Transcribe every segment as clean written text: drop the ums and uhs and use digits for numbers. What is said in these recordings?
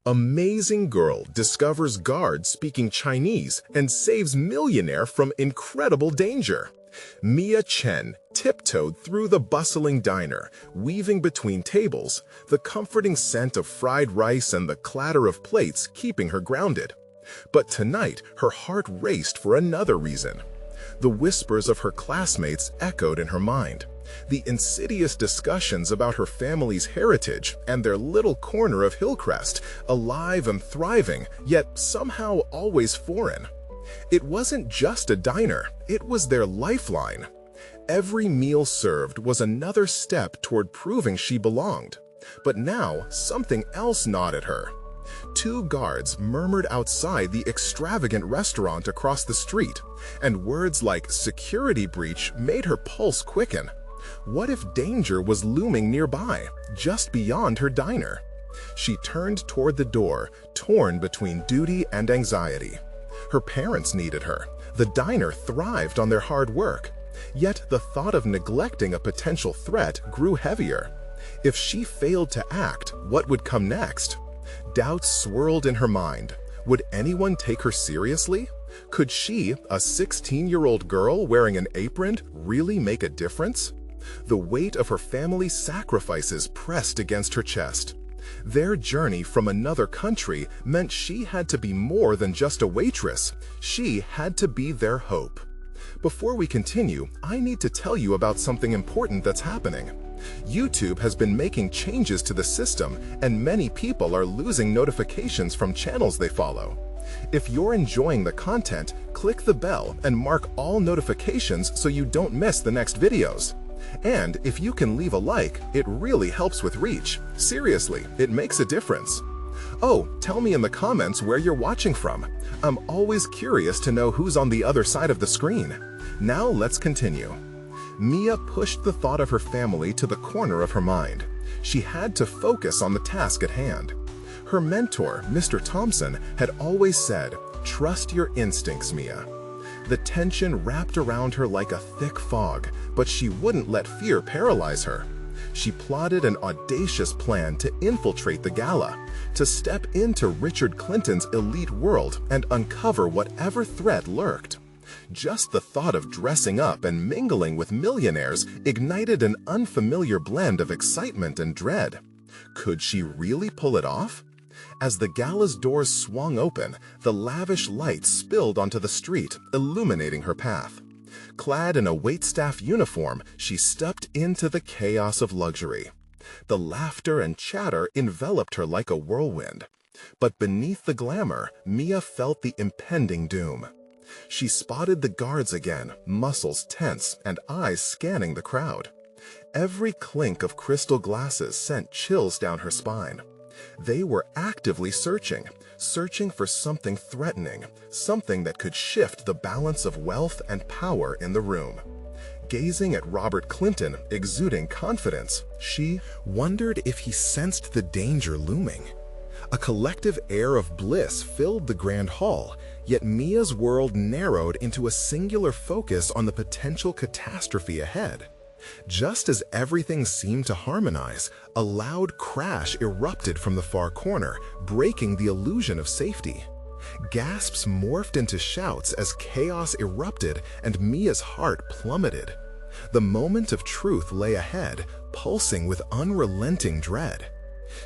Amazing girl discovers guard speaking Chinese and saves millionaire from incredible danger. Mia Chen tiptoed through the bustling diner, weaving between tables, the comforting scent of fried rice and the clatter of plates keeping her grounded. But tonight, her heart raced for another reason. The whispers of her classmates echoed in her mind. The insidious discussions about her family's heritage and their little corner of Hillcrest, alive and thriving, yet somehow always foreign. It wasn't just a diner, it was their lifeline. Every meal served was another step toward proving she belonged. But now, something else gnawed at her. Two guards murmured outside the extravagant restaurant across the street, and words like security breach made her pulse quicken. What if danger was looming nearby, just beyond her diner? She turned toward the door, torn between duty and anxiety. Her parents needed her. The diner thrived on their hard work. Yet the thought of neglecting a potential threat grew heavier. If she failed to act, what would come next? Doubts swirled in her mind. Would anyone take her seriously? Could she, a 16-year-old girl wearing an apron, really make a difference? The weight of her family's sacrifices pressed against her chest. Their journey from another country meant she had to be more than just a waitress. She had to be their hope. Before we continue, I need to tell you about something important that's happening. YouTube has been making changes to the system, and many people are losing notifications from channels they follow. If you're enjoying the content, click the bell and mark all notifications so you don't miss the next videos. And if you can leave a like, it really helps with reach. Seriously, it makes a difference. Oh, tell me in the comments where you're watching from. I'm always curious to know who's on the other side of the screen. Now let's continue. Mia pushed the thought of her family to the corner of her mind. She had to focus on the task at hand. Her mentor, Mr. Thompson, had always said, "Trust your instincts, Mia." The tension wrapped around her like a thick fog, but she wouldn't let fear paralyze her. She plotted an audacious plan to infiltrate the gala, to step into Richard Clinton's elite world and uncover whatever threat lurked. Just the thought of dressing up and mingling with millionaires ignited an unfamiliar blend of excitement and dread. Could she really pull it off? As the gala's doors swung open, the lavish lights spilled onto the street, illuminating her path. Clad in a waitstaff uniform, she stepped into the chaos of luxury. The laughter and chatter enveloped her like a whirlwind. But beneath the glamour, Mia felt the impending doom. She spotted the guards again, muscles tense and eyes scanning the crowd. Every clink of crystal glasses sent chills down her spine. They were actively searching for something threatening, something that could shift the balance of wealth and power in the room. Gazing at Robert Clinton, exuding confidence, she wondered if he sensed the danger looming. A collective air of bliss filled the grand hall, yet Mia's world narrowed into a singular focus on the potential catastrophe ahead. Just as everything seemed to harmonize, a loud crash erupted from the far corner, breaking the illusion of safety. Gasps morphed into shouts as chaos erupted and Mia's heart plummeted. The moment of truth lay ahead, pulsing with unrelenting dread.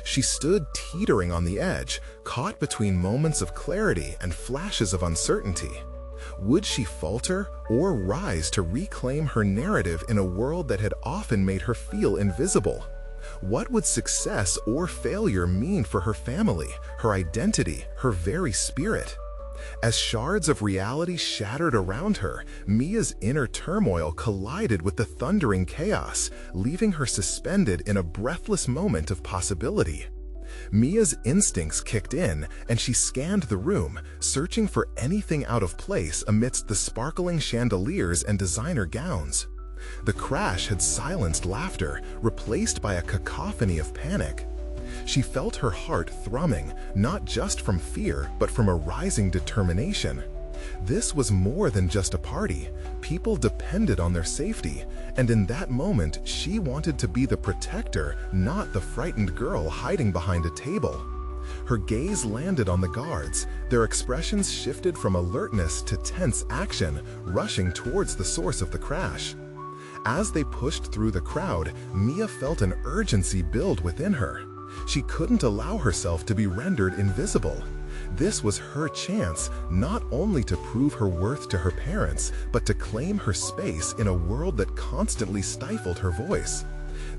She stood teetering on the edge, caught between moments of clarity and flashes of uncertainty. Would she falter or rise to reclaim her narrative in a world that had often made her feel invisible? What would success or failure mean for her family, her identity, her very spirit? As shards of reality shattered around her, Mia's inner turmoil collided with the thundering chaos, leaving her suspended in a breathless moment of possibility. Mia's instincts kicked in, and she scanned the room, searching for anything out of place amidst the sparkling chandeliers and designer gowns. The crash had silenced laughter, replaced by a cacophony of panic. She felt her heart thrumming, not just from fear, but from a rising determination. This was more than just a party. People depended on their safety, and in that moment, she wanted to be the protector, not the frightened girl hiding behind a table. Her gaze landed on the guards. Their expressions shifted from alertness to tense action, rushing towards the source of the crash. As they pushed through the crowd, Mia felt an urgency build within her. She couldn't allow herself to be rendered invisible. This was her chance not only to prove her worth to her parents, but to claim her space in a world that constantly stifled her voice.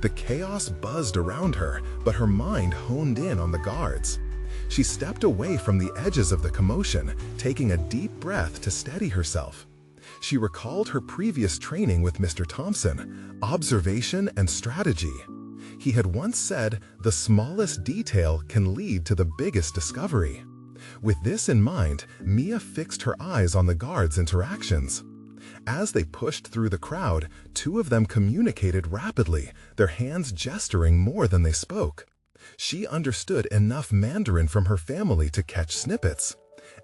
The chaos buzzed around her, but her mind honed in on the guards. She stepped away from the edges of the commotion, taking a deep breath to steady herself. She recalled her previous training with Mr. Thompson, observation and strategy. He had once said, "The smallest detail can lead to the biggest discovery." With this in mind, Mia fixed her eyes on the guards' interactions. As they pushed through the crowd, two of them communicated rapidly, their hands gesturing more than they spoke. She understood enough Mandarin from her family to catch snippets.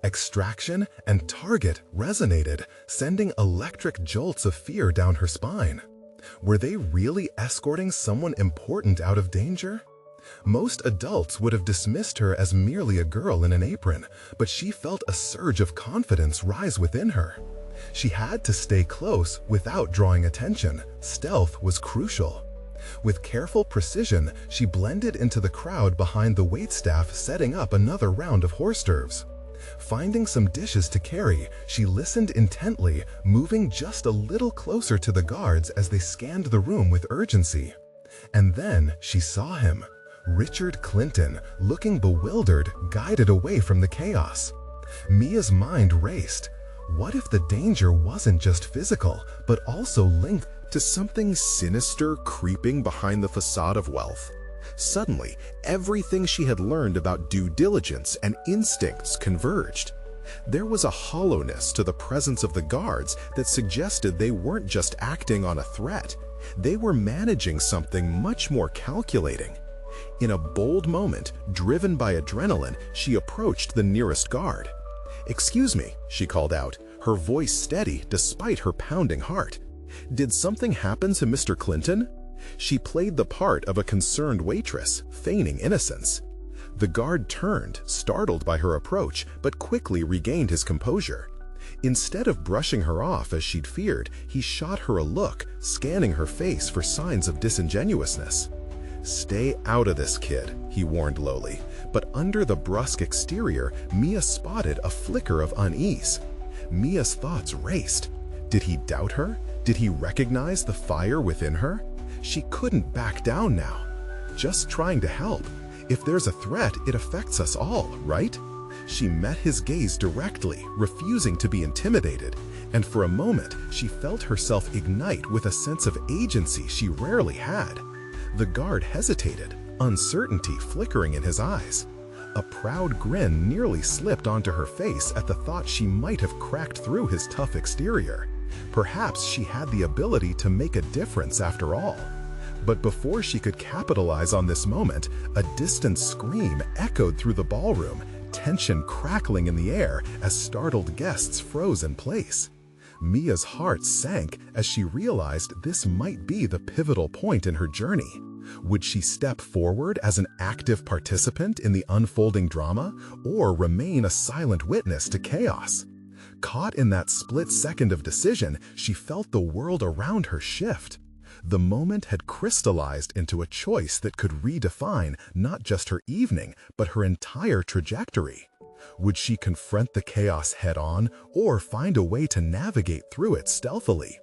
Extraction and target resonated, sending electric jolts of fear down her spine. Were they really escorting someone important out of danger? Most adults would have dismissed her as merely a girl in an apron, but she felt a surge of confidence rise within her. She had to stay close without drawing attention. Stealth was crucial. With careful precision, she blended into the crowd behind the waitstaff, setting up another round of hors d'oeuvres. Finding some dishes to carry, she listened intently, moving just a little closer to the guards as they scanned the room with urgency. And then she saw him, Richard Clinton, looking bewildered, guided away from the chaos. Mia's mind raced. What if the danger wasn't just physical, but also linked to something sinister creeping behind the facade of wealth? Suddenly, everything she had learned about due diligence and instincts converged. There was a hollowness to the presence of the guards that suggested they weren't just acting on a threat. They were managing something much more calculating. In a bold moment, driven by adrenaline, she approached the nearest guard. "Excuse me," she called out, her voice steady despite her pounding heart. "Did something happen to Mr. Clinton?" She played the part of a concerned waitress, feigning innocence. The guard turned, startled by her approach, but quickly regained his composure. Instead of brushing her off as she'd feared, he shot her a look, scanning her face for signs of disingenuousness. "Stay out of this, kid," he warned lowly, but under the brusque exterior, Mia spotted a flicker of unease. Mia's thoughts raced. Did he doubt her? Did he recognize the fire within her? She couldn't back down now. Just trying to help. If there's a threat, it affects us all, right? She met his gaze directly, refusing to be intimidated, and for a moment, she felt herself ignite with a sense of agency she rarely had. The guard hesitated, uncertainty flickering in his eyes. A proud grin nearly slipped onto her face at the thought she might have cracked through his tough exterior. Perhaps she had the ability to make a difference after all. But before she could capitalize on this moment, a distant scream echoed through the ballroom, tension crackling in the air as startled guests froze in place. Mia's heart sank as she realized this might be the pivotal point in her journey. Would she step forward as an active participant in the unfolding drama, or remain a silent witness to chaos? Caught in that split second of decision, she felt the world around her shift. The moment had crystallized into a choice that could redefine not just her evening, but her entire trajectory. Would she confront the chaos head-on, or find a way to navigate through it stealthily?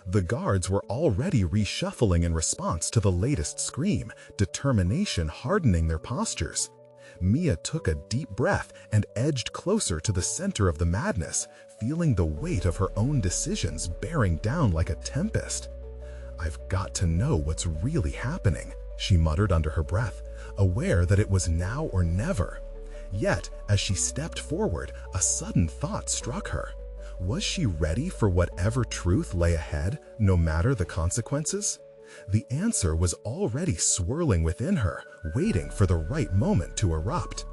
The guards were already reshuffling in response to the latest scream, determination hardening their postures. Mia took a deep breath and edged closer to the center of the madness, feeling the weight of her own decisions bearing down like a tempest. "I've got to know what's really happening," she muttered under her breath, aware that it was now or never. Yet, as she stepped forward, a sudden thought struck her. Was she ready for whatever truth lay ahead, no matter the consequences? The answer was already swirling within her, waiting for the right moment to erupt.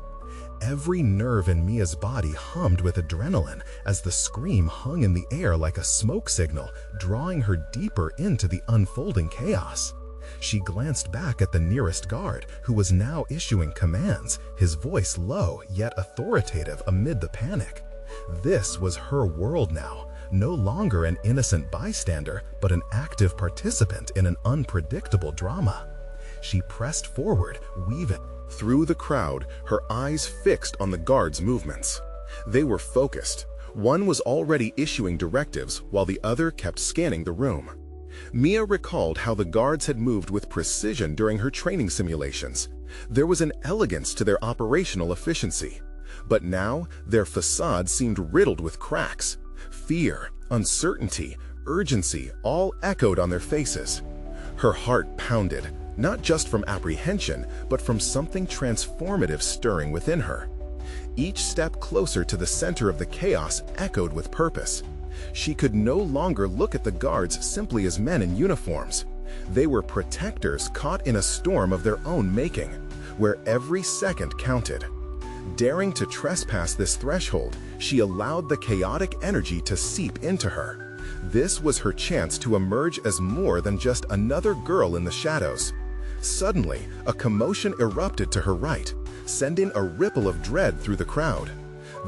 Every nerve in Mia's body hummed with adrenaline as the scream hung in the air like a smoke signal, drawing her deeper into the unfolding chaos. She glanced back at the nearest guard, who was now issuing commands, his voice low yet authoritative amid the panic. This was her world now, no longer an innocent bystander, but an active participant in an unpredictable drama. She pressed forward, weaving through the crowd, her eyes fixed on the guards' movements. They were focused. One was already issuing directives while the other kept scanning the room. Mia recalled how the guards had moved with precision during her training simulations. There was an elegance to their operational efficiency. But now, their facade seemed riddled with cracks. Fear, uncertainty, urgency all echoed on their faces. Her heart pounded, not just from apprehension, but from something transformative stirring within her. Each step closer to the center of the chaos echoed with purpose. She could no longer look at the guards simply as men in uniforms. They were protectors caught in a storm of their own making, where every second counted. Daring to trespass this threshold, she allowed the chaotic energy to seep into her. This was her chance to emerge as more than just another girl in the shadows. Suddenly, a commotion erupted to her right, sending a ripple of dread through the crowd.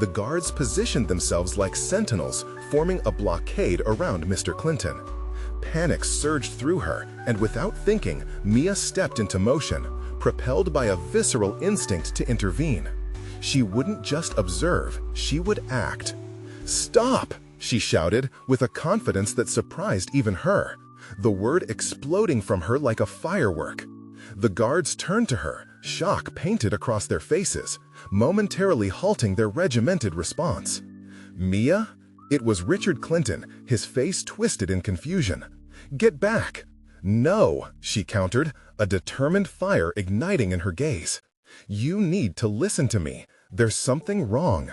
The guards positioned themselves like sentinels, forming a blockade around Mr. Clinton. Panic surged through her, and without thinking, Mia stepped into motion, propelled by a visceral instinct to intervene. She wouldn't just observe, she would act. "Stop!" she shouted, with a confidence that surprised even her, the word exploding from her like a firework. The guards turned to her, shock painted across their faces, momentarily halting their regimented response. "Mia?" It was Richard Clinton, his face twisted in confusion. "Get back!" "No," she countered, a determined fire igniting in her gaze. "You need to listen to me. There's something wrong."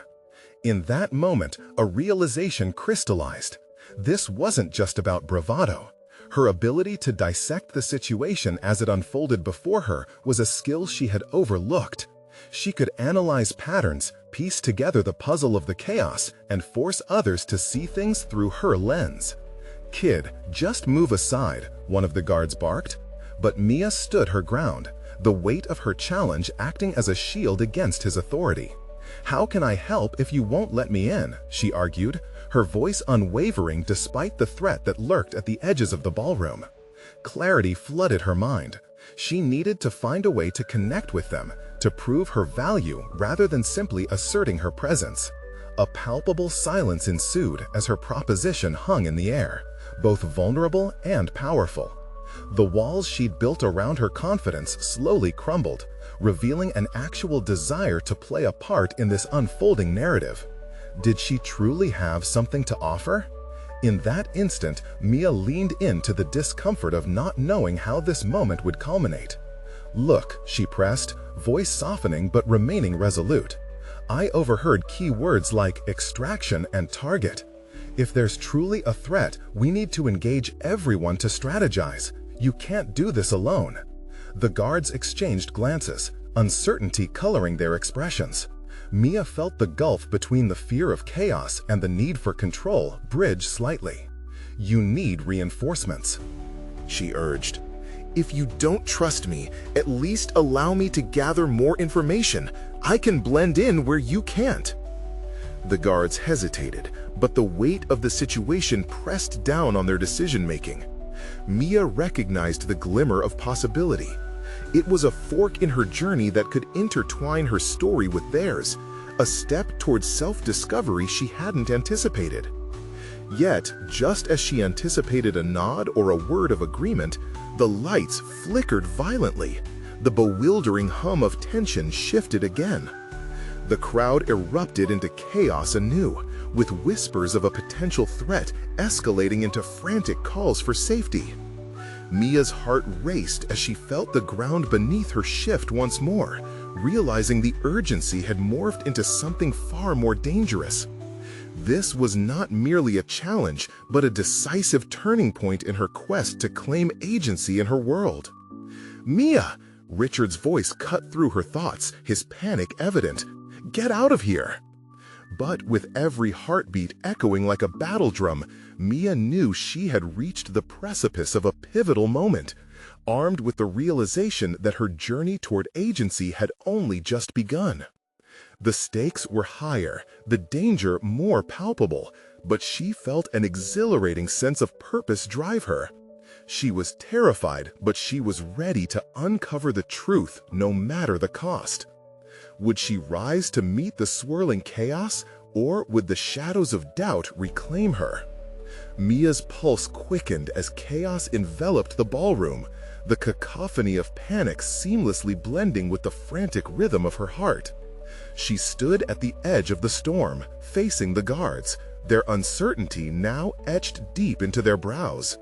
In that moment, a realization crystallized. This wasn't just about bravado. Her ability to dissect the situation as it unfolded before her was a skill she had overlooked. She could analyze patterns, piece together the puzzle of the chaos, and force others to see things through her lens. "Kid, just move aside," one of the guards barked. But Mia stood her ground, the weight of her challenge acting as a shield against his authority. "How can I help if you won't let me in?" she argued, her voice unwavering despite the threat that lurked at the edges of the ballroom. Clarity flooded her mind. She needed to find a way to connect with them, to prove her value rather than simply asserting her presence. A palpable silence ensued as her proposition hung in the air, both vulnerable and powerful. The walls she'd built around her confidence slowly crumbled, revealing an actual desire to play a part in this unfolding narrative. Did she truly have something to offer? In that instant, Mia leaned into the discomfort of not knowing how this moment would culminate. "Look," she pressed, voice softening but remaining resolute. "I overheard key words like extraction and target. If there's truly a threat, we need to engage everyone to strategize. You can't do this alone." The guards exchanged glances, uncertainty coloring their expressions. Mia felt the gulf between the fear of chaos and the need for control bridge slightly. "You need reinforcements," she urged. "If you don't trust me, at least allow me to gather more information. I can blend in where you can't." The guards hesitated, but the weight of the situation pressed down on their decision-making. Mia recognized the glimmer of possibility. It was a fork in her journey that could intertwine her story with theirs, a step towards self-discovery she hadn't anticipated. Yet, just as she anticipated a nod or a word of agreement, the lights flickered violently. The bewildering hum of tension shifted again. The crowd erupted into chaos anew, with whispers of a potential threat escalating into frantic calls for safety. Mia's heart raced as she felt the ground beneath her shift once more, realizing the urgency had morphed into something far more dangerous. This was not merely a challenge, but a decisive turning point in her quest to claim agency in her world. "Mia!" Richard's voice cut through her thoughts, his panic evident. "Get out of here!" But with every heartbeat echoing like a battle drum, Mia knew she had reached the precipice of a pivotal moment. armed with the realization that her journey toward agency had only just begun. The stakes were higher, the danger more palpable, but she felt an exhilarating sense of purpose drive her. She was terrified, but she was ready to uncover the truth no matter the cost. Would she rise to meet the swirling chaos, or would the shadows of doubt reclaim her? Mia's pulse quickened as chaos enveloped the ballroom, the cacophony of panic seamlessly blending with the frantic rhythm of her heart. She stood at the edge of the storm, facing the guards, their uncertainty now etched deep into their brows.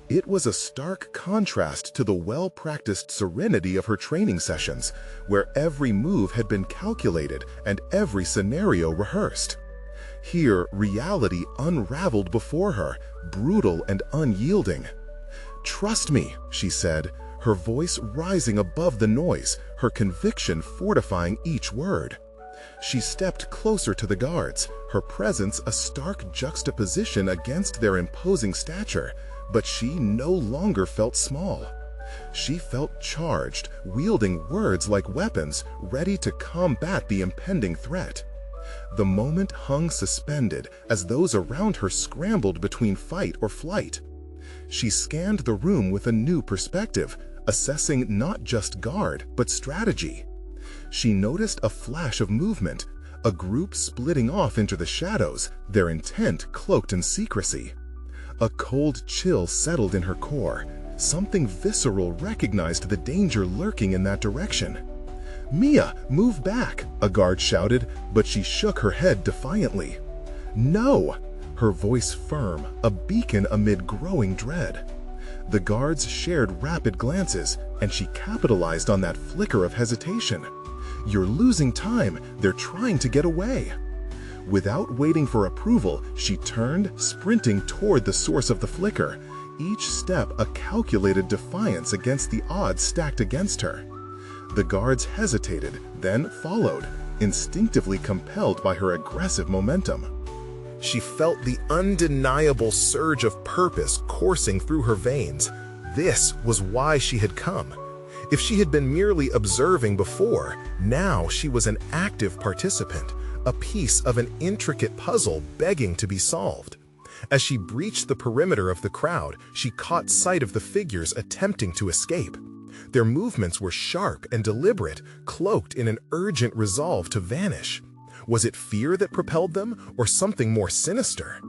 It was a stark contrast to the well-practiced serenity of her training sessions, where every move had been calculated and every scenario rehearsed. Here, reality unraveled before her, brutal and unyielding. "Trust me," she said, her voice rising above the noise, her conviction fortifying each word. She stepped closer to the guards, her presence a stark juxtaposition against their imposing stature, but she no longer felt small. She felt charged, wielding words like weapons, ready to combat the impending threat. The moment hung suspended as those around her scrambled between fight or flight. She scanned the room with a new perspective, assessing not just guard, but strategy. She noticed a flash of movement, a group splitting off into the shadows, their intent cloaked in secrecy. A cold chill settled in her core. Something visceral recognized the danger lurking in that direction. "Mia, move back!" a guard shouted, but she shook her head defiantly. "No!" her voice firm, a beacon amid growing dread. The guards shared rapid glances, and she capitalized on that flicker of hesitation. "You're losing time. They're trying to get away." Without waiting for approval, she turned, sprinting toward the source of the flicker, each step a calculated defiance against the odds stacked against her. The guards hesitated, then followed, instinctively compelled by her aggressive momentum. She felt the undeniable surge of purpose coursing through her veins. This was why she had come. If she had been merely observing before, now she was an active participant, a piece of an intricate puzzle begging to be solved. As she breached the perimeter of the crowd, she caught sight of the figures attempting to escape. Their movements were sharp and deliberate, cloaked in an urgent resolve to vanish. Was it fear that propelled them, or something more sinister?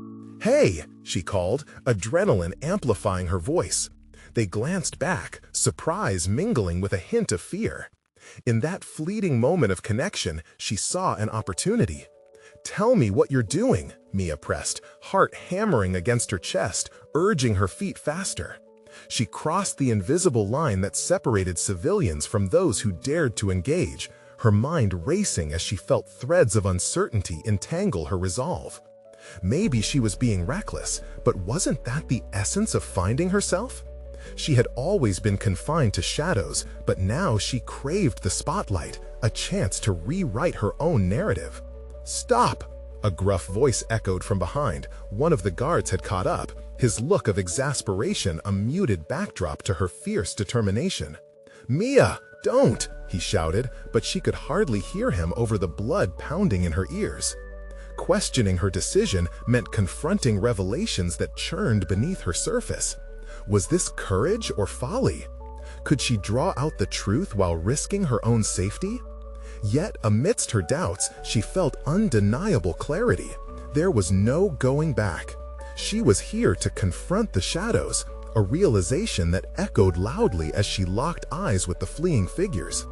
"Hey!" she called, adrenaline amplifying her voice. They glanced back, surprise mingling with a hint of fear. In that fleeting moment of connection, she saw an opportunity. "Tell me what you're doing," Mia pressed, heart hammering against her chest, urging her feet faster. She crossed the invisible line that separated civilians from those who dared to engage, her mind racing as she felt threads of uncertainty entangle her resolve. Maybe she was being reckless, but wasn't that the essence of finding herself? She had always been confined to shadows, but now she craved the spotlight, a chance to rewrite her own narrative. "Stop!" a gruff voice echoed from behind. One of the guards had caught up, his look of exasperation a muted backdrop to her fierce determination. "Mia, don't!" he shouted, but she could hardly hear him over the blood pounding in her ears. Questioning her decision meant confronting revelations that churned beneath her surface. Was this courage or folly? Could she draw out the truth while risking her own safety? Yet, amidst her doubts, she felt undeniable clarity. There was no going back. She was here to confront the shadows, a realization that echoed loudly as she locked eyes with the fleeing figures.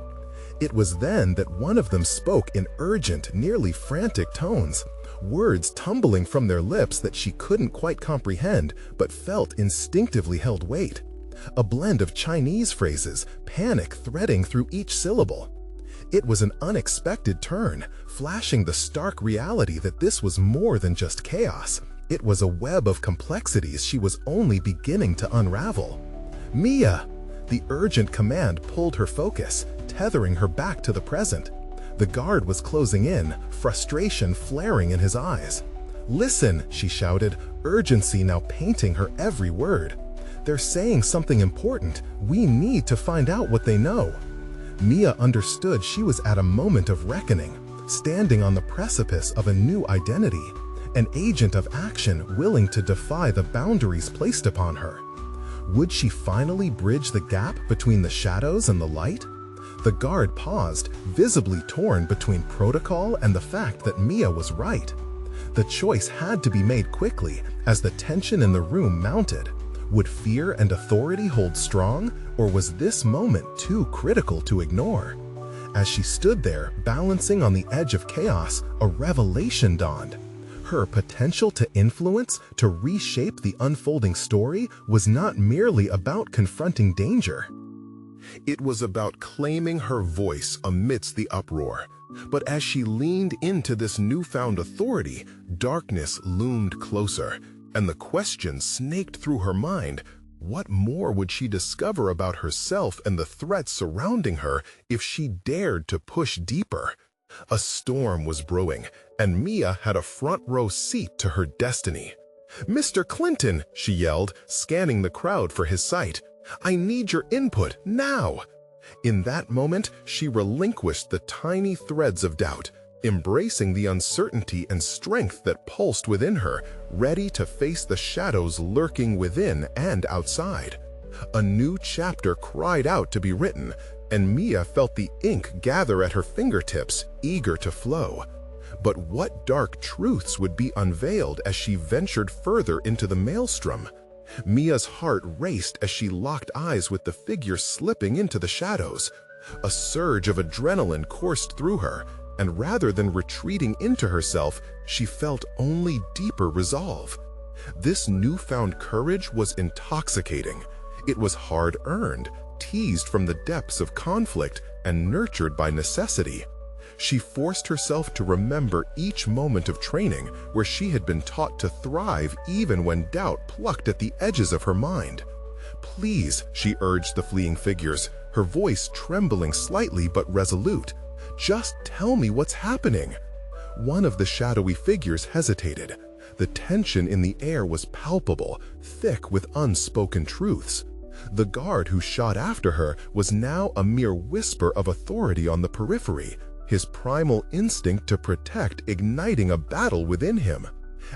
It was then that one of them spoke in urgent, nearly frantic tones, words tumbling from their lips that she couldn't quite comprehend but felt instinctively held weight. A blend of Chinese phrases, panic threading through each syllable. It was an unexpected turn, flashing the stark reality that this was more than just chaos. It was a web of complexities she was only beginning to unravel. "Mia!" The urgent command pulled her focus, tethering her back to the present. The guard was closing in, frustration flaring in his eyes. "Listen," she shouted, urgency now painting her every word. They're saying something important. We need to find out what they know." Mia understood she was at a moment of reckoning, standing on the precipice of a new identity, an agent of action willing to defy the boundaries placed upon her. Would she finally bridge the gap between the shadows and the light? The guard paused, visibly torn between protocol and the fact that Mia was right. The choice had to be made quickly as the tension in the room mounted. Would fear and authority hold strong, or was this moment too critical to ignore? As she stood there, balancing on the edge of chaos, a revelation dawned. Her potential to influence, to reshape the unfolding story, was not merely about confronting danger. It was about claiming her voice amidst the uproar. But as she leaned into this newfound authority, darkness loomed closer, and the question snaked through her mind. What more would she discover about herself and the threats surrounding her if she dared to push deeper? A storm was brewing, and Mia had a front-row seat to her destiny. "Mr. Clinton," she yelled, scanning the crowd for his sight, "I need your input now." In that moment, she relinquished the tiny threads of doubt, embracing the uncertainty and strength that pulsed within her, ready to face the shadows lurking within and outside. A new chapter cried out to be written, and Mia felt the ink gather at her fingertips, eager to flow. But what dark truths would be unveiled as she ventured further into the maelstrom? Mia's heart raced as she locked eyes with the figure slipping into the shadows. A surge of adrenaline coursed through her, and rather than retreating into herself, she felt only deeper resolve. This newfound courage was intoxicating. It was hard-earned, teased from the depths of conflict, and nurtured by necessity. She forced herself to remember each moment of training where she had been taught to thrive even when doubt plucked at the edges of her mind. "Please," she urged the fleeing figures, her voice trembling slightly but resolute, "just tell me what's happening." One of the shadowy figures hesitated. The tension in the air was palpable, thick with unspoken truths. The guard who shot after her was now a mere whisper of authority on the periphery, his primal instinct to protect igniting a battle within him.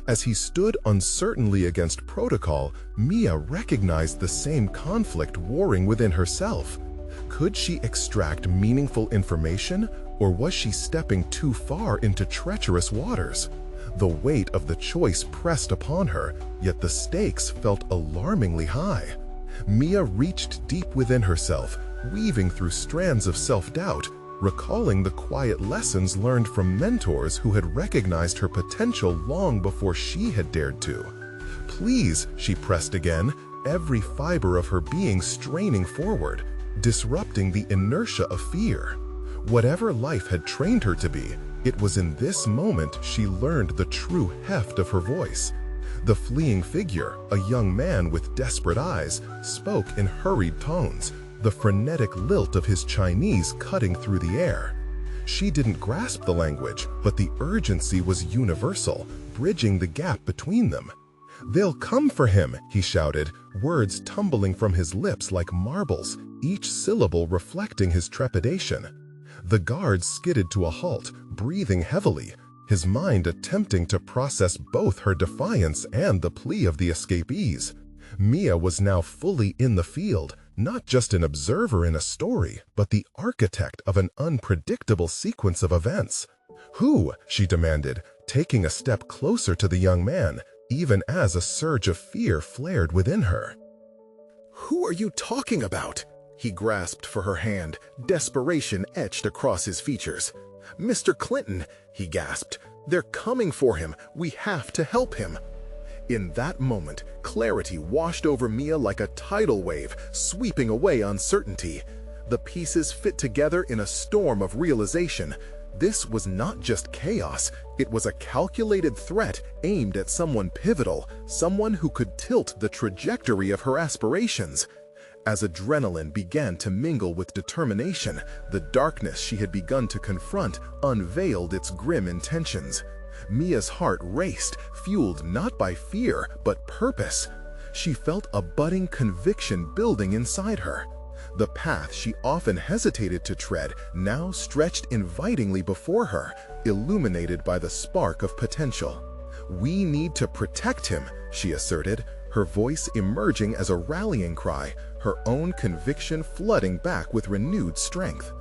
As he stood uncertainly against protocol, Mia recognized the same conflict warring within herself. Could she extract meaningful information, or was she stepping too far into treacherous waters? The weight of the choice pressed upon her, yet the stakes felt alarmingly high. Mia reached deep within herself, weaving through strands of self-doubt, recalling the quiet lessons learned from mentors who had recognized her potential long before she had dared to. "Please," she pressed again, every fiber of her being straining forward, disrupting the inertia of fear. Whatever life had trained her to be, it was in this moment she learned the true heft of her voice. The fleeing figure, a young man with desperate eyes, spoke in hurried tones, the frenetic lilt of his Chinese cutting through the air. She didn't grasp the language, but the urgency was universal, bridging the gap between them. "They'll come for him," he shouted, words tumbling from his lips like marbles, each syllable reflecting his trepidation. The guard skidded to a halt, breathing heavily, his mind attempting to process both her defiance and the plea of the escapees. Mia was now fully in the field, not just an observer in a story, but the architect of an unpredictable sequence of events. "Who?" she demanded, taking a step closer to the young man, even as a surge of fear flared within her. "Who are you talking about?" He grasped for her hand, desperation etched across his features. "Mr. Clinton," he gasped, "they're coming for him. We have to help him." In that moment, clarity washed over Mia like a tidal wave, sweeping away uncertainty. The pieces fit together in a storm of realization. This was not just chaos, it was a calculated threat aimed at someone pivotal, someone who could tilt the trajectory of her aspirations. As adrenaline began to mingle with determination, the darkness she had begun to confront unveiled its grim intentions. Mia's heart raced, fueled not by fear, but purpose. she felt a budding conviction building inside her. The path she often hesitated to tread now stretched invitingly before her, illuminated by the spark of potential. "We need to protect him," she asserted, her voice emerging as a rallying cry, her own conviction flooding back with renewed strength.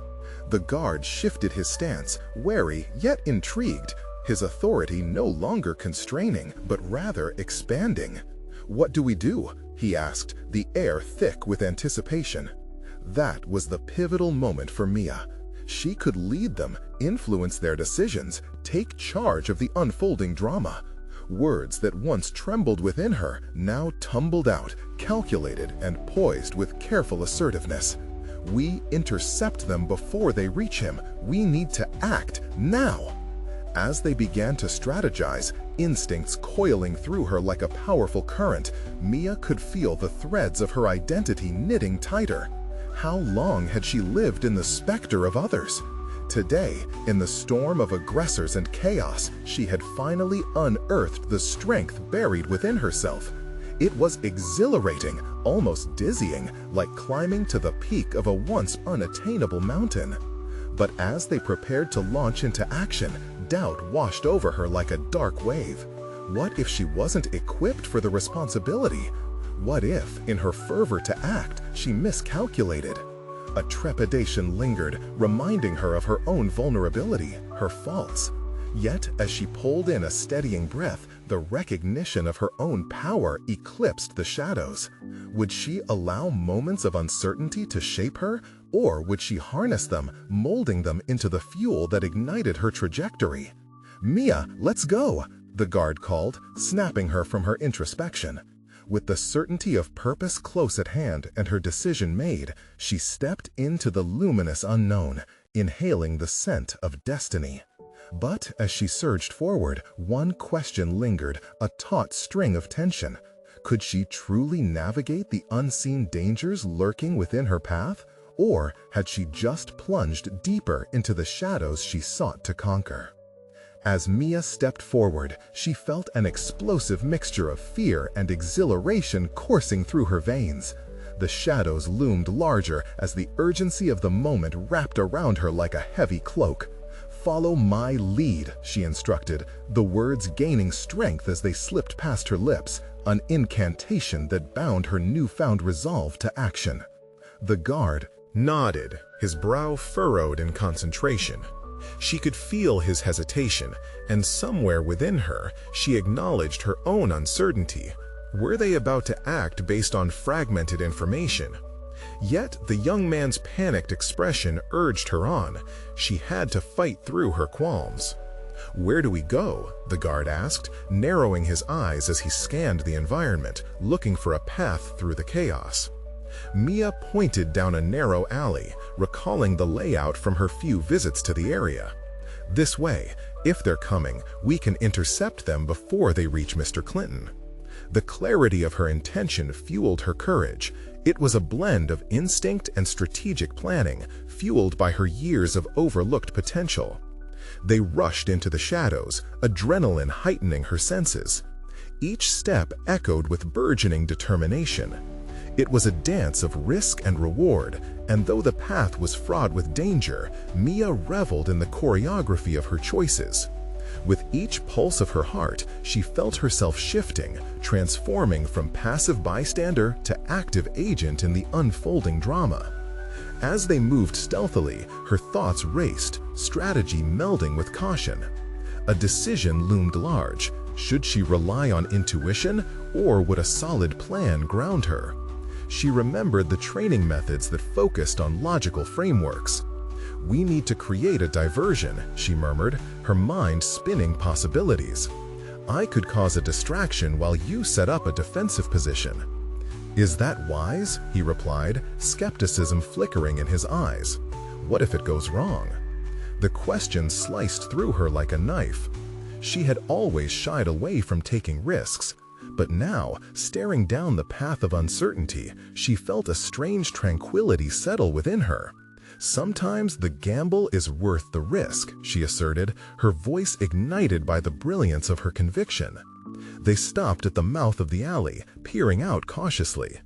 The guard shifted his stance, wary yet intrigued, his authority no longer constraining, but rather expanding. "What do we do?" he asked, the air thick with anticipation. That was the pivotal moment for Mia. She could lead them, influence their decisions, take charge of the unfolding drama. Words that once trembled within her now tumbled out, calculated and poised with careful assertiveness. "We intercept them before they reach him. We need to act now." As they began to strategize, instincts coiling through her like a powerful current, Mia could feel the threads of her identity knitting tighter. How long had she lived in the specter of others? Today, in the storm of aggressors and chaos, she had finally unearthed the strength buried within herself. It was exhilarating, almost dizzying, like climbing to the peak of a once unattainable mountain. But as they prepared to launch into action, doubt washed over her like a dark wave. What if she wasn't equipped for the responsibility? What if, in her fervor to act, she miscalculated? A trepidation lingered, reminding her of her own vulnerability, her faults. Yet, as she pulled in a steadying breath, the recognition of her own power eclipsed the shadows. Would she allow moments of uncertainty to shape her, or would she harness them, molding them into the fuel that ignited her trajectory? "Mia, let's go!" the guard called, snapping her from her introspection. With the certainty of purpose close at hand and her decision made, she stepped into the luminous unknown, inhaling the scent of destiny. But as she surged forward, one question lingered, a taut string of tension. Could she truly navigate the unseen dangers lurking within her path? Or had she just plunged deeper into the shadows she sought to conquer? As Mia stepped forward, she felt an explosive mixture of fear and exhilaration coursing through her veins. The shadows loomed larger as the urgency of the moment wrapped around her like a heavy cloak. "Follow my lead," she instructed, the words gaining strength as they slipped past her lips, an incantation that bound her newfound resolve to action. The guard nodded, his brow furrowed in concentration. She could feel his hesitation, and somewhere within her, she acknowledged her own uncertainty. Were they about to act based on fragmented information? Yet the young man's panicked expression urged her on. She had to fight through her qualms. "Where do we go?" the guard asked, narrowing his eyes as he scanned the environment, looking for a path through the chaos. Mia pointed down a narrow alley, recalling the layout from her few visits to the area. "This way. If they're coming, we can intercept them before they reach Mr. Clinton." The clarity of her intention fueled her courage. It was a blend of instinct and strategic planning, fueled by her years of overlooked potential. They rushed into the shadows, adrenaline heightening her senses. Each step echoed with burgeoning determination. It was a dance of risk and reward, and though the path was fraught with danger, Mia reveled in the choreography of her choices. With each pulse of her heart, she felt herself shifting, transforming from passive bystander to active agent in the unfolding drama. As they moved stealthily, her thoughts raced, strategy melding with caution. A decision loomed large. Should she rely on intuition, or would a solid plan ground her? She remembered the training methods that focused on logical frameworks. "We need to create a diversion," she murmured, her mind spinning possibilities. "I could cause a distraction while you set up a defensive position." "Is that wise?" he replied, skepticism flickering in his eyes. "What if it goes wrong?" The question sliced through her like a knife. She had always shied away from taking risks, but now, staring down the path of uncertainty, she felt a strange tranquility settle within her. "Sometimes the gamble is worth the risk," she asserted, her voice ignited by the brilliance of her conviction. They stopped at the mouth of the alley, peering out cautiously.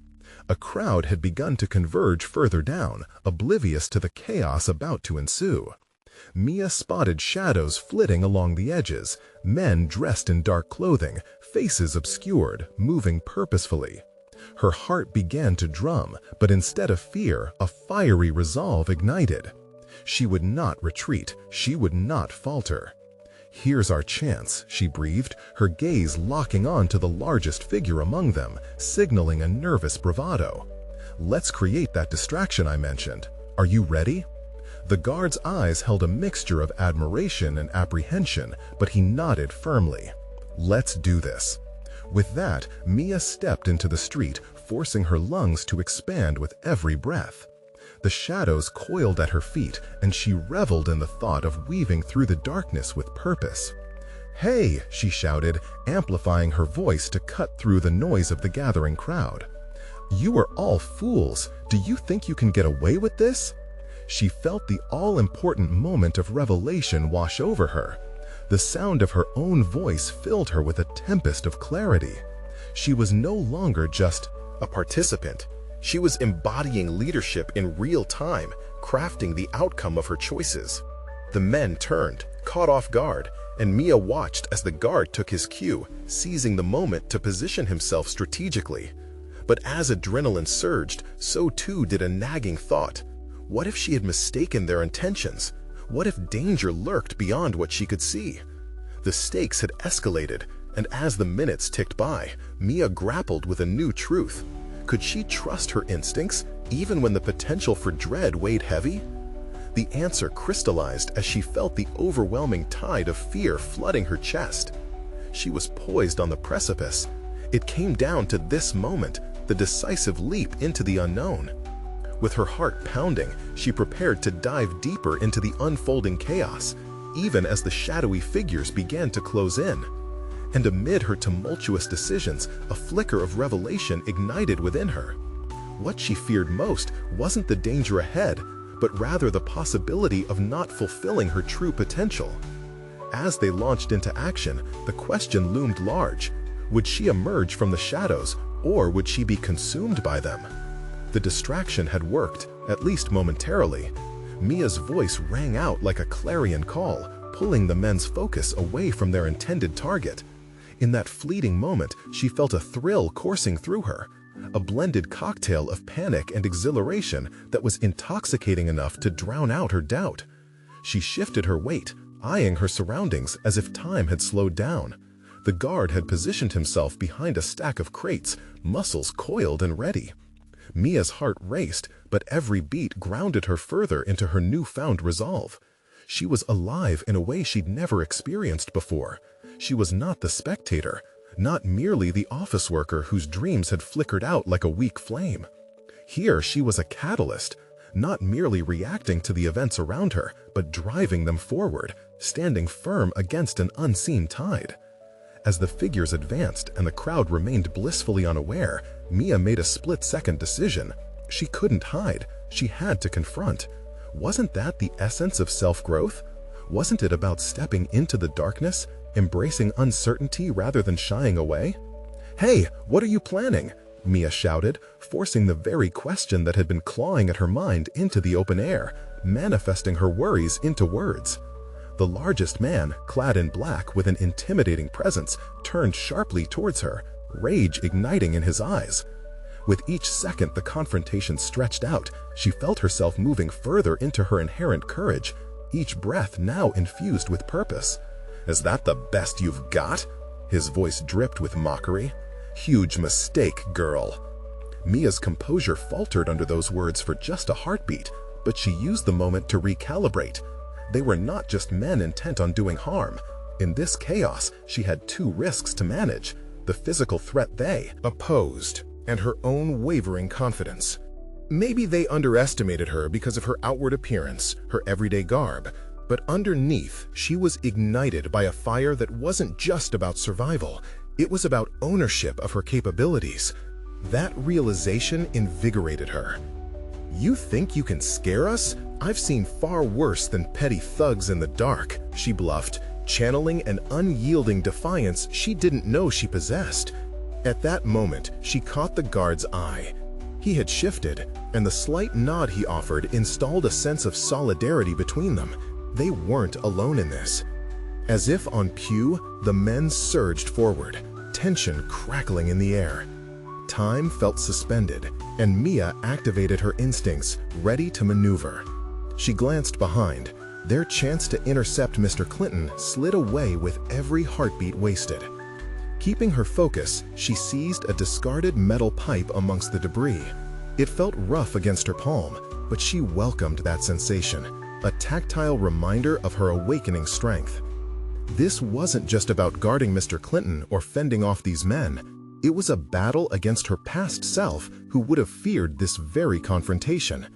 A crowd had begun to converge further down, oblivious to the chaos about to ensue. Mia spotted shadows flitting along the edges, men dressed in dark clothing, faces obscured, moving purposefully. Her heart began to drum, but instead of fear, a fiery resolve ignited. She would not retreat, she would not falter. "Here's our chance," she breathed, her gaze locking on to the largest figure among them, signaling a nervous bravado. "Let's create that distraction I mentioned. Are you ready?" The guard's eyes held a mixture of admiration and apprehension, but he nodded firmly. "Let's do this." With that, Mia stepped into the street, forcing her lungs to expand with every breath. The shadows coiled at her feet, and she reveled in the thought of weaving through the darkness with purpose. "Hey!" she shouted, amplifying her voice to cut through the noise of the gathering crowd. "You are all fools! Do you think you can get away with this?" She felt the all-important moment of revelation wash over her. The sound of her own voice filled her with a tempest of clarity. She was no longer just a participant. She was embodying leadership in real time, crafting the outcome of her choices. The men turned, caught off guard, and Mia watched as the guard took his cue, seizing the moment to position himself strategically. But as adrenaline surged, so too did a nagging thought. What if she had mistaken their intentions? What if danger lurked beyond what she could see? The stakes had escalated, and as the minutes ticked by, Mia grappled with a new truth. Could she trust her instincts, even when the potential for dread weighed heavy? The answer crystallized as she felt the overwhelming tide of fear flooding her chest. She was poised on the precipice. It came down to this moment, the decisive leap into the unknown. With her heart pounding, she prepared to dive deeper into the unfolding chaos, even as the shadowy figures began to close in. And amid her tumultuous decisions, a flicker of revelation ignited within her. What she feared most wasn't the danger ahead, but rather the possibility of not fulfilling her true potential. As they launched into action, the question loomed large. Would she emerge from the shadows, or would she be consumed by them? The distraction had worked, at least momentarily. Mia's voice rang out like a clarion call, pulling the men's focus away from their intended target. In that fleeting moment, she felt a thrill coursing through her, a blended cocktail of panic and exhilaration that was intoxicating enough to drown out her doubt. She shifted her weight, eyeing her surroundings as if time had slowed down. The guard had positioned himself behind a stack of crates, muscles coiled and ready. Mia's heart raced, but every beat grounded her further into her newfound resolve. She was alive in a way she'd never experienced before. She was not the spectator, not merely the office worker whose dreams had flickered out like a weak flame. Here she was a catalyst, not merely reacting to the events around her, but driving them forward, standing firm against an unseen tide. As the figures advanced and the crowd remained blissfully unaware, Mia made a split-second decision. She couldn't hide. She had to confront. Wasn't that the essence of self-growth? Wasn't it about stepping into the darkness, embracing uncertainty rather than shying away? "Hey, what are you planning?" Mia shouted, forcing the very question that had been clawing at her mind into the open air, manifesting her worries into words. The largest man, clad in black with an intimidating presence, turned sharply towards her, rage igniting in his eyes. With each second the confrontation stretched out, she felt herself moving further into her inherent courage, each breath now infused with purpose. "Is that the best you've got?" His voice dripped with mockery. "Huge mistake, girl." Mia's composure faltered under those words for just a heartbeat, but she used the moment to recalibrate. They were not just men intent on doing harm. In this chaos, she had two risks to manage: the physical threat they opposed, and her own wavering confidence. Maybe they underestimated her because of her outward appearance, her everyday garb, but underneath, she was ignited by a fire that wasn't just about survival. It was about ownership of her capabilities. That realization invigorated her. "You think you can scare us? I've seen far worse than petty thugs in the dark," she bluffed, channeling an unyielding defiance she didn't know she possessed. At that moment, she caught the guard's eye. He had shifted, and the slight nod he offered installed a sense of solidarity between them. They weren't alone in this. As if on cue, the men surged forward, tension crackling in the air. Time felt suspended, and Mia activated her instincts, ready to maneuver. She glanced behind. Their chance to intercept Mr. Clinton slid away with every heartbeat wasted. Keeping her focus, she seized a discarded metal pipe amongst the debris. It felt rough against her palm, but she welcomed that sensation, a tactile reminder of her awakening strength. This wasn't just about guarding Mr. Clinton or fending off these men. It was a battle against her past self who would have feared this very confrontation.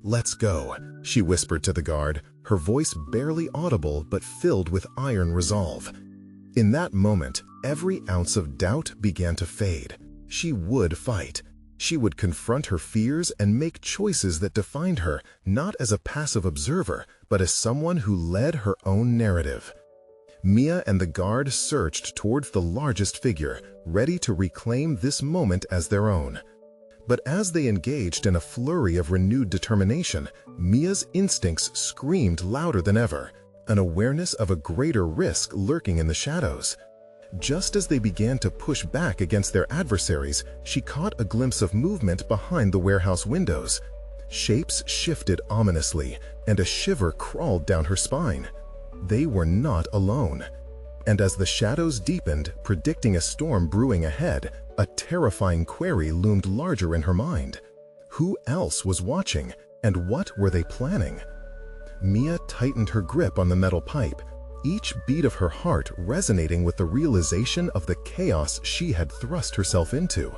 "Let's go," she whispered to the guard, her voice barely audible but filled with iron resolve. In that moment, every ounce of doubt began to fade. She would fight. She would confront her fears and make choices that defined her, not as a passive observer, but as someone who led her own narrative. Mia and the guard searched towards the largest figure, ready to reclaim this moment as their own. But as they engaged in a flurry of renewed determination, Mia's instincts screamed louder than ever, an awareness of a greater risk lurking in the shadows. Just as they began to push back against their adversaries, she caught a glimpse of movement behind the warehouse windows. Shapes shifted ominously, and a shiver crawled down her spine. They were not alone. And as the shadows deepened, predicting a storm brewing ahead, a terrifying query loomed larger in her mind. Who else was watching, and what were they planning? Mia tightened her grip on the metal pipe, each beat of her heart resonating with the realization of the chaos she had thrust herself into.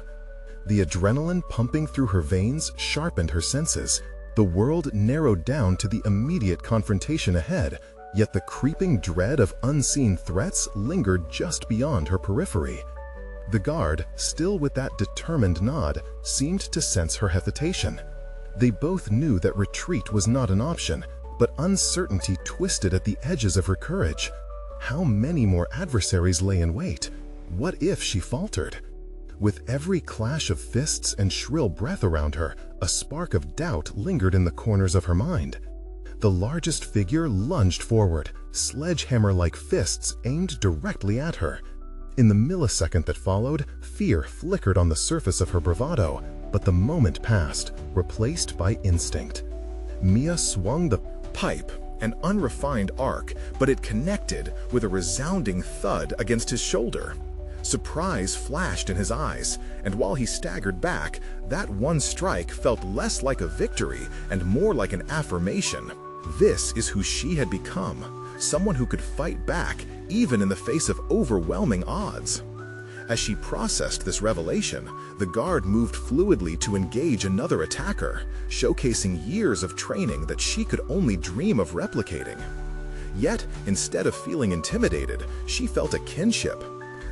The adrenaline pumping through her veins sharpened her senses. The world narrowed down to the immediate confrontation ahead, yet the creeping dread of unseen threats lingered just beyond her periphery. The guard, still with that determined nod, seemed to sense her hesitation. They both knew that retreat was not an option, but uncertainty twisted at the edges of her courage. How many more adversaries lay in wait? What if she faltered? With every clash of fists and shrill breath around her, a spark of doubt lingered in the corners of her mind. The largest figure lunged forward, sledgehammer-like fists aimed directly at her. In the millisecond that followed, fear flickered on the surface of her bravado, but the moment passed, replaced by instinct. Mia swung the pipe, an unrefined arc, but it connected with a resounding thud against his shoulder. Surprise flashed in his eyes, and while he staggered back, that one strike felt less like a victory and more like an affirmation. This is who she had become, someone who could fight back even in the face of overwhelming odds. As she processed this revelation, the guard moved fluidly to engage another attacker, showcasing years of training that she could only dream of replicating. Yet, instead of feeling intimidated, she felt a kinship.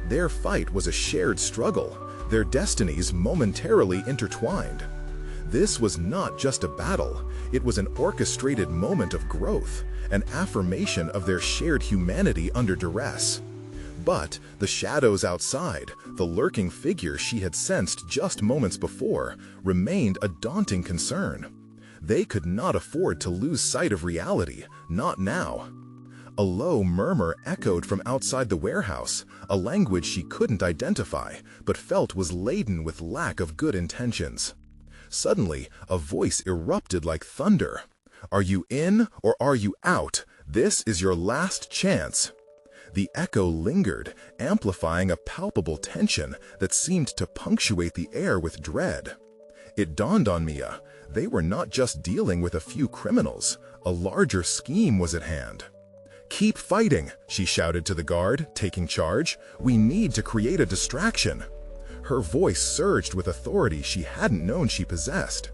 Their fight was a shared struggle, their destinies momentarily intertwined. This was not just a battle, it was an orchestrated moment of growth, an affirmation of their shared humanity under duress. But the shadows outside, the lurking figure she had sensed just moments before, remained a daunting concern. They could not afford to lose sight of reality, not now. A low murmur echoed from outside the warehouse, a language she couldn't identify, but felt was laden with lack of good intentions. Suddenly, a voice erupted like thunder. "Are you in or are you out? This is your last chance." The echo lingered, amplifying a palpable tension that seemed to punctuate the air with dread. It dawned on Mia, they were not just dealing with a few criminals, a larger scheme was at hand. "Keep fighting," she shouted to the guard, taking charge. "We need to create a distraction." Her voice surged with authority she hadn't known she possessed.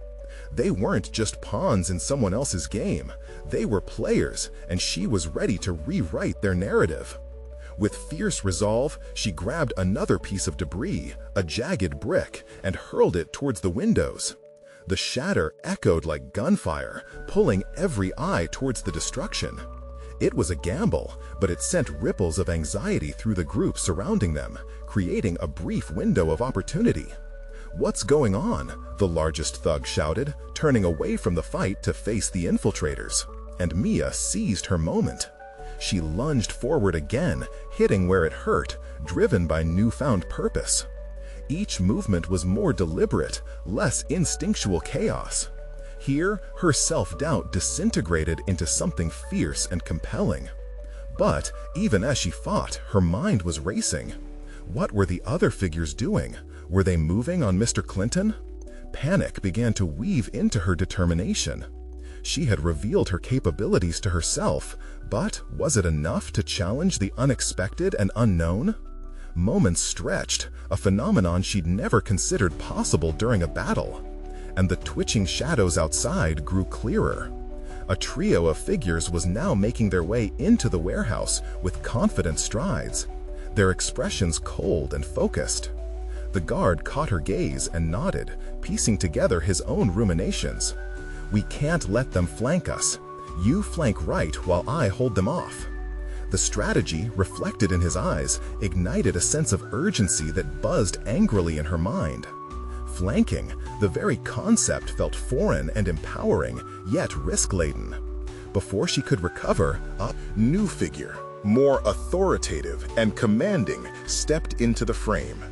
They weren't just pawns in someone else's game. They were players, and she was ready to rewrite their narrative. With fierce resolve, she grabbed another piece of debris, a jagged brick, and hurled it towards the windows. The shatter echoed like gunfire, pulling every eye towards the destruction. It was a gamble, but it sent ripples of anxiety through the group surrounding them, creating a brief window of opportunity. "What's going on?" the largest thug shouted, turning away from the fight to face the infiltrators. And Mia seized her moment. She lunged forward again, hitting where it hurt, driven by newfound purpose. Each movement was more deliberate, less instinctual chaos. Here, her self-doubt disintegrated into something fierce and compelling. But even as she fought, her mind was racing. What were the other figures doing? Were they moving on Mr. Clinton? Panic began to weave into her determination. She had revealed her capabilities to herself, but was it enough to challenge the unexpected and unknown? Moments stretched, a phenomenon she'd never considered possible during a battle. And the twitching shadows outside grew clearer. A trio of figures was now making their way into the warehouse with confident strides, their expressions cold and focused. The guard caught her gaze and nodded, piecing together his own ruminations. "We can't let them flank us. You flank right while I hold them off." The strategy, reflected in his eyes, ignited a sense of urgency that buzzed angrily in her mind. Flanking, the very concept felt foreign and empowering, yet risk-laden. Before she could recover, a new figure, more authoritative and commanding, stepped into the frame.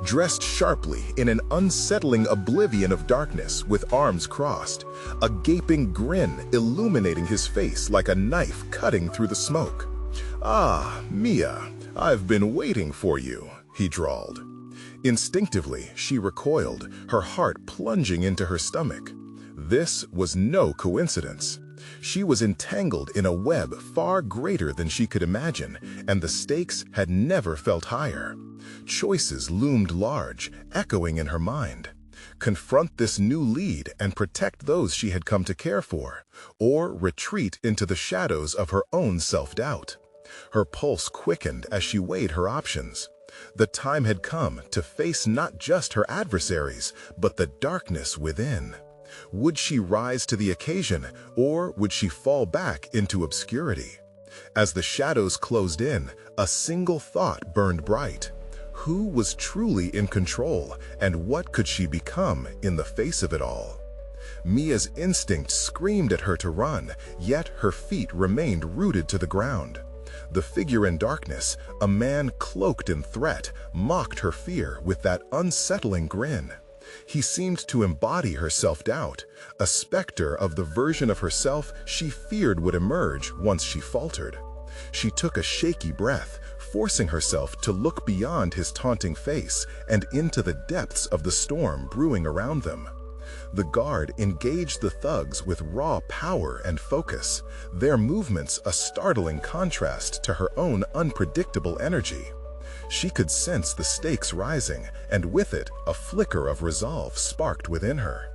Dressed sharply in an unsettling oblivion of darkness with arms crossed, a gaping grin illuminating his face like a knife cutting through the smoke. "Ah, Mia, I've been waiting for you," he drawled. Instinctively, she recoiled, her heart plunging into her stomach. This was no coincidence. She was entangled in a web far greater than she could imagine, and the stakes had never felt higher. Choices loomed large, echoing in her mind. Confront this new lead and protect those she had come to care for, or retreat into the shadows of her own self-doubt. Her pulse quickened as she weighed her options. The time had come to face not just her adversaries, but the darkness within. Would she rise to the occasion, or would she fall back into obscurity? As the shadows closed in, a single thought burned bright. Who was truly in control, and what could she become in the face of it all? Mia's instinct screamed at her to run, yet her feet remained rooted to the ground. The figure in darkness, a man cloaked in threat, mocked her fear with that unsettling grin. He seemed to embody her self-doubt, a specter of the version of herself she feared would emerge once she faltered. She took a shaky breath, forcing herself to look beyond his taunting face and into the depths of the storm brewing around them. The guard engaged the thugs with raw power and focus, their movements a startling contrast to her own unpredictable energy. She could sense the stakes rising, and with it, a flicker of resolve sparked within her.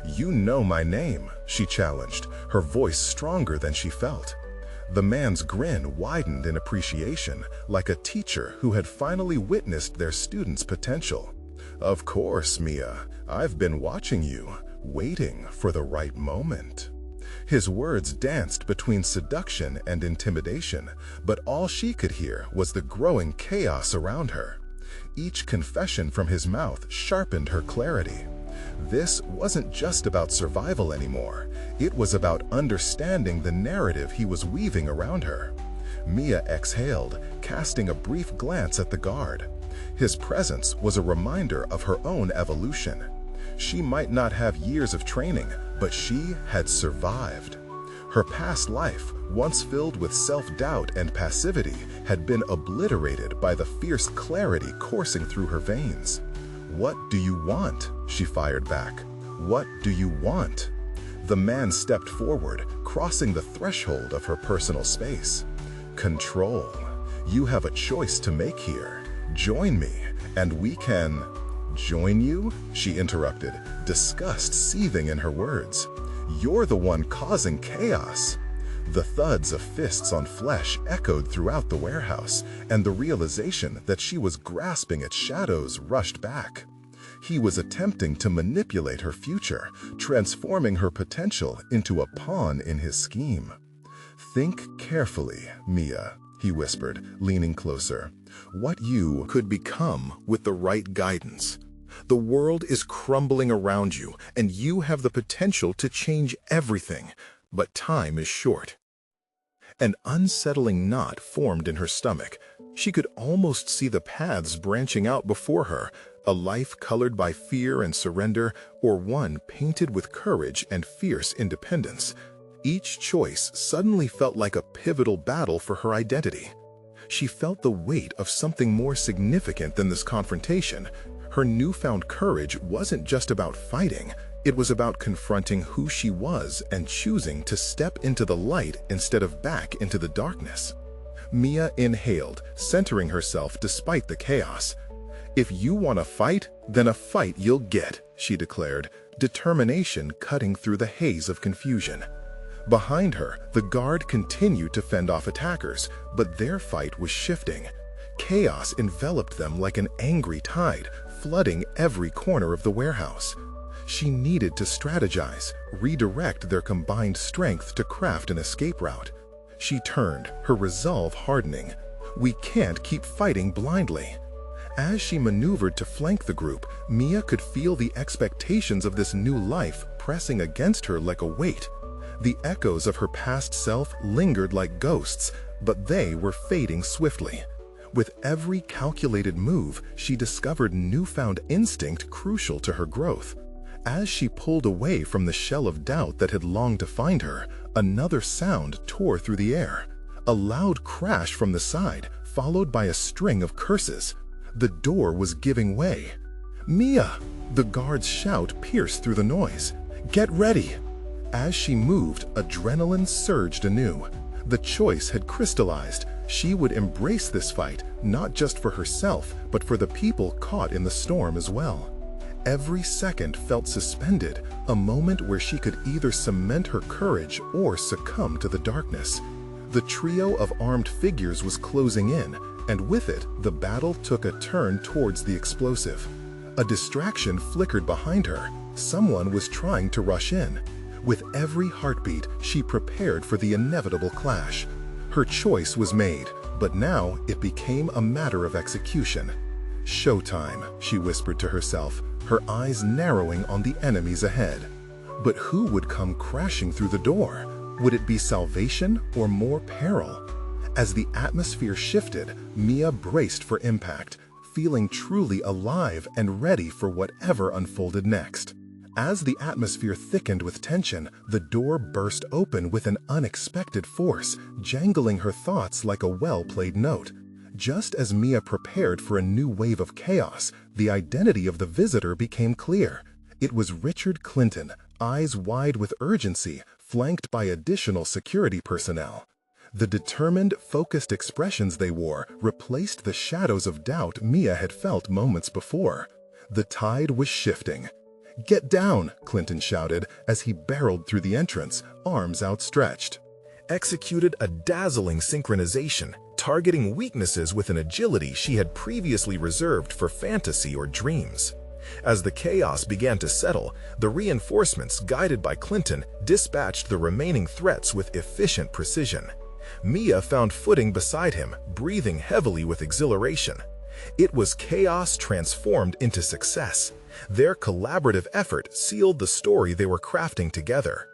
"You know my name," she challenged, her voice stronger than she felt. The man's grin widened in appreciation, like a teacher who had finally witnessed their student's potential. "Of course, Mia. I've been watching you, waiting for the right moment." His words danced between seduction and intimidation, but all she could hear was the growing chaos around her. Each confession from his mouth sharpened her clarity. This wasn't just about survival anymore. It was about understanding the narrative he was weaving around her. Mia exhaled, casting a brief glance at the guard. His presence was a reminder of her own evolution. She might not have years of training, but she had survived. Her past life, once filled with self-doubt and passivity, had been obliterated by the fierce clarity coursing through her veins. "What do you want?" she fired back. "What do you want?" The man stepped forward, crossing the threshold of her personal space. "Control. You have a choice to make here. Join me, and we can—" "Join you?" she interrupted, disgust seething in her words. "You're the one causing chaos." The thuds of fists on flesh echoed throughout the warehouse, and the realization that she was grasping at shadows rushed back. He was attempting to manipulate her future, transforming her potential into a pawn in his scheme. "Think carefully, Mia," he whispered, leaning closer. "What you could become with the right guidance. The world is crumbling around you, and you have the potential to change everything, but time is short." An unsettling knot formed in her stomach. She could almost see the paths branching out before her, a life colored by fear and surrender, or one painted with courage and fierce independence. Each choice suddenly felt like a pivotal battle for her identity. She felt the weight of something more significant than this confrontation. Her newfound courage wasn't just about fighting. It was about confronting who she was and choosing to step into the light instead of back into the darkness. Mia inhaled, centering herself despite the chaos. "If you want a fight, then a fight you'll get," she declared, determination cutting through the haze of confusion. Behind her, the guard continued to fend off attackers, but their fight was shifting. Chaos enveloped them like an angry tide, flooding every corner of the warehouse. She needed to strategize, redirect their combined strength to craft an escape route. She turned, her resolve hardening. "We can't keep fighting blindly." As she maneuvered to flank the group, Mia could feel the expectations of this new life pressing against her like a weight. The echoes of her past self lingered like ghosts, but they were fading swiftly. With every calculated move, she discovered newfound instinct crucial to her growth. As she pulled away from the shell of doubt that had longed to find her, another sound tore through the air. A loud crash from the side, followed by a string of curses. The door was giving way. "Mia!" The guard's shout pierced through the noise. "Get ready!" As she moved, adrenaline surged anew. The choice had crystallized. She would embrace this fight, not just for herself, but for the people caught in the storm as well. Every second felt suspended, a moment where she could either cement her courage or succumb to the darkness. The trio of armed figures was closing in, and with it, the battle took a turn towards the explosive. A distraction flickered behind her. Someone was trying to rush in. With every heartbeat, she prepared for the inevitable clash. Her choice was made, but now it became a matter of execution. "Showtime," she whispered to herself, her eyes narrowing on the enemies ahead. But who would come crashing through the door? Would it be salvation or more peril? As the atmosphere shifted, Mia braced for impact, feeling truly alive and ready for whatever unfolded next. As the atmosphere thickened with tension, the door burst open with an unexpected force, jangling her thoughts like a well-played note. Just as Mia prepared for a new wave of chaos, the identity of the visitor became clear. It was Richard Clinton, eyes wide with urgency, flanked by additional security personnel. The determined, focused expressions they wore replaced the shadows of doubt Mia had felt moments before. The tide was shifting. "Get down!" Clinton shouted as he barreled through the entrance, arms outstretched. Executed a dazzling synchronization, targeting weaknesses with an agility she had previously reserved for fantasy or dreams. As the chaos began to settle, the reinforcements, guided by Clinton, dispatched the remaining threats with efficient precision. Mia found footing beside him, breathing heavily with exhilaration. It was chaos transformed into success. Their collaborative effort sealed the story they were crafting together.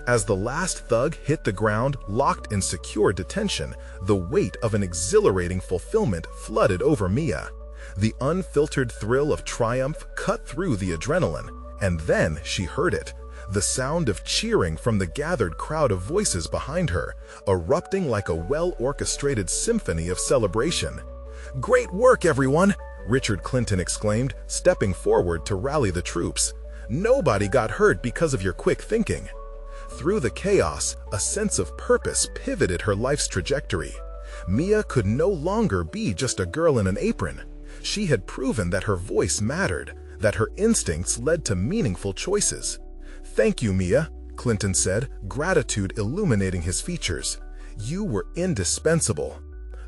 As the last thug hit the ground, locked in secure detention, the weight of an exhilarating fulfillment flooded over Mia. The unfiltered thrill of triumph cut through the adrenaline, and then she heard it. The sound of cheering from the gathered crowd of voices behind her, erupting like a well-orchestrated symphony of celebration. "Great work, everyone!" Richard Clinton exclaimed, stepping forward to rally the troops. "Nobody got hurt because of your quick thinking." Through the chaos, a sense of purpose pivoted her life's trajectory. Mia could no longer be just a girl in an apron. She had proven that her voice mattered, that her instincts led to meaningful choices. "Thank you, Mia," Clinton said, gratitude illuminating his features. "You were indispensable."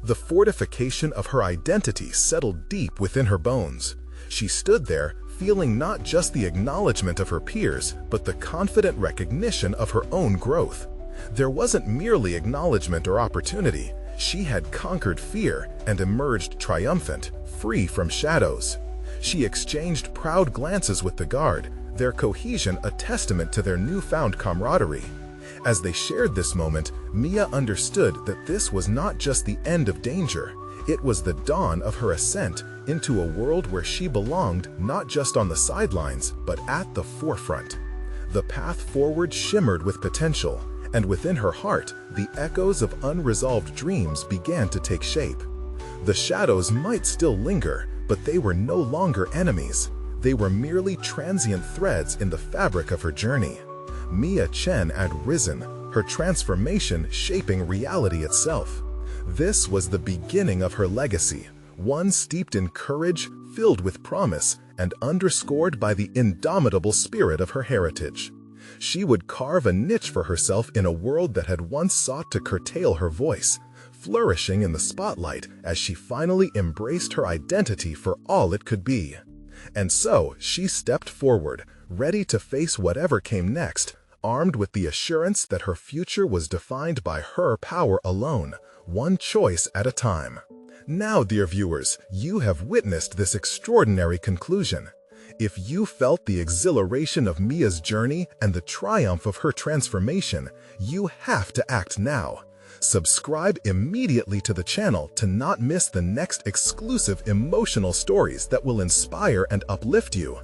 The fortification of her identity settled deep within her bones. She stood there, feeling not just the acknowledgement of her peers, but the confident recognition of her own growth. There wasn't merely acknowledgement or opportunity. She had conquered fear and emerged triumphant, free from shadows. She exchanged proud glances with the guard, their cohesion a testament to their newfound camaraderie. As they shared this moment, Mia understood that this was not just the end of danger. It was the dawn of her ascent into a world where she belonged not just on the sidelines, but at the forefront. The path forward shimmered with potential, and within her heart, the echoes of unresolved dreams began to take shape. The shadows might still linger, but they were no longer enemies. They were merely transient threads in the fabric of her journey. Mia Chen had risen, her transformation shaping reality itself. This was the beginning of her legacy, one steeped in courage, filled with promise, and underscored by the indomitable spirit of her heritage. She would carve a niche for herself in a world that had once sought to curtail her voice, flourishing in the spotlight as she finally embraced her identity for all it could be. And so she stepped forward, ready to face whatever came next, armed with the assurance that her future was defined by her power alone, one choice at a time. Now, dear viewers, you have witnessed this extraordinary conclusion. If you felt the exhilaration of Mia's journey and the triumph of her transformation, you have to act now. Subscribe immediately to the channel to not miss the next exclusive emotional stories that will inspire and uplift you.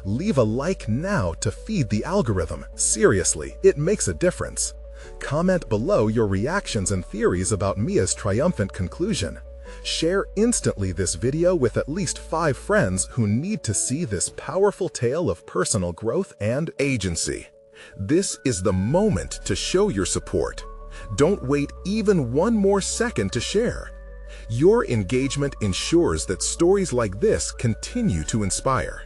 Leave a like now to feed the algorithm. Seriously, it makes a difference. Comment below your reactions and theories about Mia's triumphant conclusion. Share instantly this video with at least 5 friends who need to see this powerful tale of personal growth and agency. This is the moment to show your support. Don't wait even one more second to share. Your engagement ensures that stories like this continue to inspire.